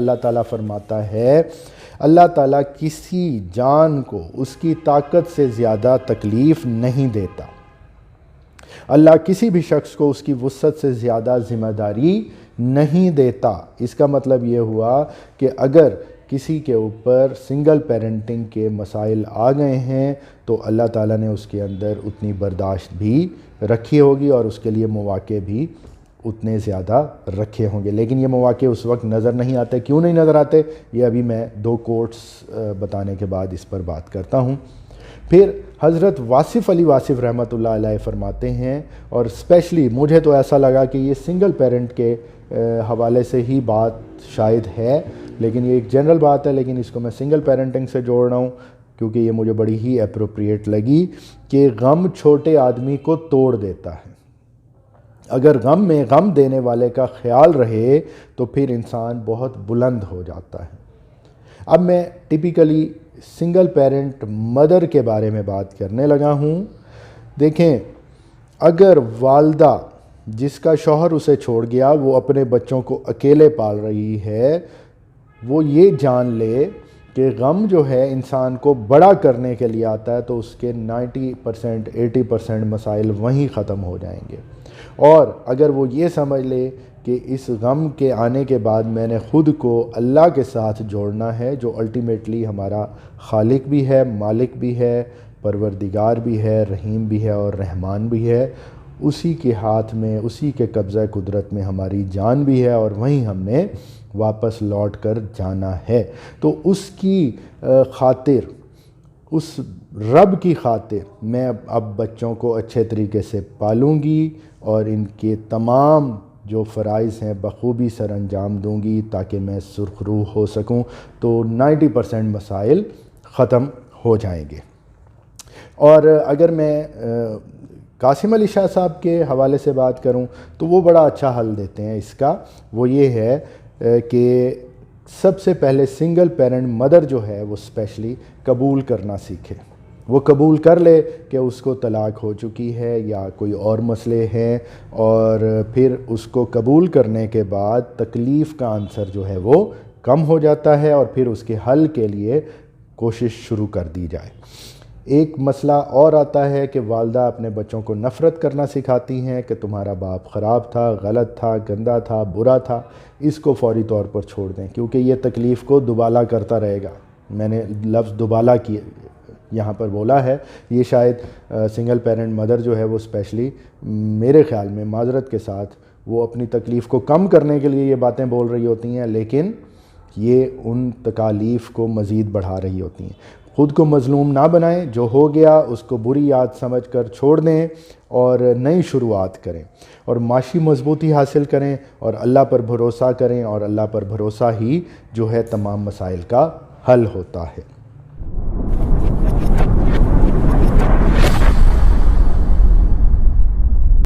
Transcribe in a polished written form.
اللہ تعالیٰ فرماتا ہے اللہ تعالیٰ کسی جان کو اس کی طاقت سے زیادہ تکلیف نہیں دیتا، اللہ کسی بھی شخص کو اس کی وسعت سے زیادہ ذمہ داری نہیں دیتا۔ اس کا مطلب یہ ہوا کہ اگر کسی کے اوپر سنگل پیرنٹنگ کے مسائل آ گئے ہیں تو اللہ تعالیٰ نے اس کے اندر اتنی برداشت بھی رکھی ہوگی اور اس کے لیے مواقع بھی اتنے زیادہ رکھے ہوں گے، لیکن یہ مواقع اس وقت نظر نہیں آتے۔ کیوں نہیں نظر آتے؟ یہ ابھی میں 2 کوٹس بتانے کے بعد اس پر بات کرتا ہوں۔ پھر حضرت واصف علی واصف رحمۃ اللہ علیہ فرماتے ہیں، اور اسپیشلی مجھے تو ایسا لگا کہ یہ سنگل پیرنٹ کے حوالے سے ہی بات شاید ہے، لیکن یہ ایک جنرل بات ہے، لیکن اس کو میں سنگل پیرنٹنگ سے جوڑ رہا ہوں کیونکہ یہ مجھے بڑی ہی اپروپریٹ لگی کہ غم چھوٹے آدمی کو توڑ دیتا ہے۔ اگر غم میں غم دینے والے کا خیال رہے تو پھر انسان بہت بلند ہو جاتا ہے۔ اب میں ٹپیکلی سنگل پیرنٹ مدر کے بارے میں بات کرنے لگا ہوں۔ دیکھیں، اگر والدہ جس کا شوہر اسے چھوڑ گیا وہ اپنے بچوں کو اکیلے پال رہی ہے، وہ یہ جان لے کہ غم جو ہے انسان کو بڑا کرنے کے لیے آتا ہے تو اس کے 90% 80% مسائل وہیں ختم ہو جائیں گے، اور اگر وہ یہ سمجھ لے کہ اس غم کے آنے کے بعد میں نے خود کو اللہ کے ساتھ جوڑنا ہے جو الٹیمیٹلی ہمارا خالق بھی ہے، مالک بھی ہے، پروردگار بھی ہے، رحیم بھی ہے اور رحمان بھی ہے، اسی کے ہاتھ میں، اسی کے قبضہ قدرت میں ہماری جان بھی ہے اور وہیں ہم نے واپس لوٹ کر جانا ہے، تو اس کی خاطر، اس رب کی خاطر میں اب بچوں کو اچھے طریقے سے پالوں گی اور ان کے تمام جو فرائض ہیں بخوبی سر انجام دوں گی تاکہ میں سرخ روح ہو سکوں، تو 90% مسائل ختم ہو جائیں گے۔ اور اگر میں قاسم علی شاہ صاحب کے حوالے سے بات کروں تو وہ بڑا اچھا حل دیتے ہیں اس کا، وہ یہ ہے کہ سب سے پہلے سنگل پیرنٹ مدر جو ہے وہ اسپیشلی قبول کرنا سیکھے، وہ قبول کر لے کہ اس کو طلاق ہو چکی ہے یا کوئی اور مسئلے ہیں، اور پھر اس کو قبول کرنے کے بعد تکلیف کا عنصر جو ہے وہ کم ہو جاتا ہے اور پھر اس کے حل کے لیے کوشش شروع کر دی جائے۔ ایک مسئلہ اور آتا ہے کہ والدہ اپنے بچوں کو نفرت کرنا سکھاتی ہیں کہ تمہارا باپ خراب تھا، غلط تھا، گندا تھا، برا تھا، اس کو فوری طور پر چھوڑ دیں کیونکہ یہ تکلیف کو دوبالا کرتا رہے گا۔ میں نے لفظ دوبالا کی یہاں پر بولا ہے، یہ شاید سنگل پیرنٹ مدر جو ہے وہ اسپیشلی میرے خیال میں معذرت کے ساتھ وہ اپنی تکلیف کو کم کرنے کے لیے یہ باتیں بول رہی ہوتی ہیں، لیکن یہ ان تکالیف کو مزید بڑھا رہی ہوتی ہیں۔ خود کو مظلوم نہ بنائیں، جو ہو گیا اس کو بری یاد سمجھ کر چھوڑ دیں اور نئی شروعات کریں اور معاشی مضبوطی حاصل کریں اور اللہ پر بھروسہ کریں، اور اللہ پر بھروسہ ہی جو ہے تمام مسائل کا حل ہوتا ہے۔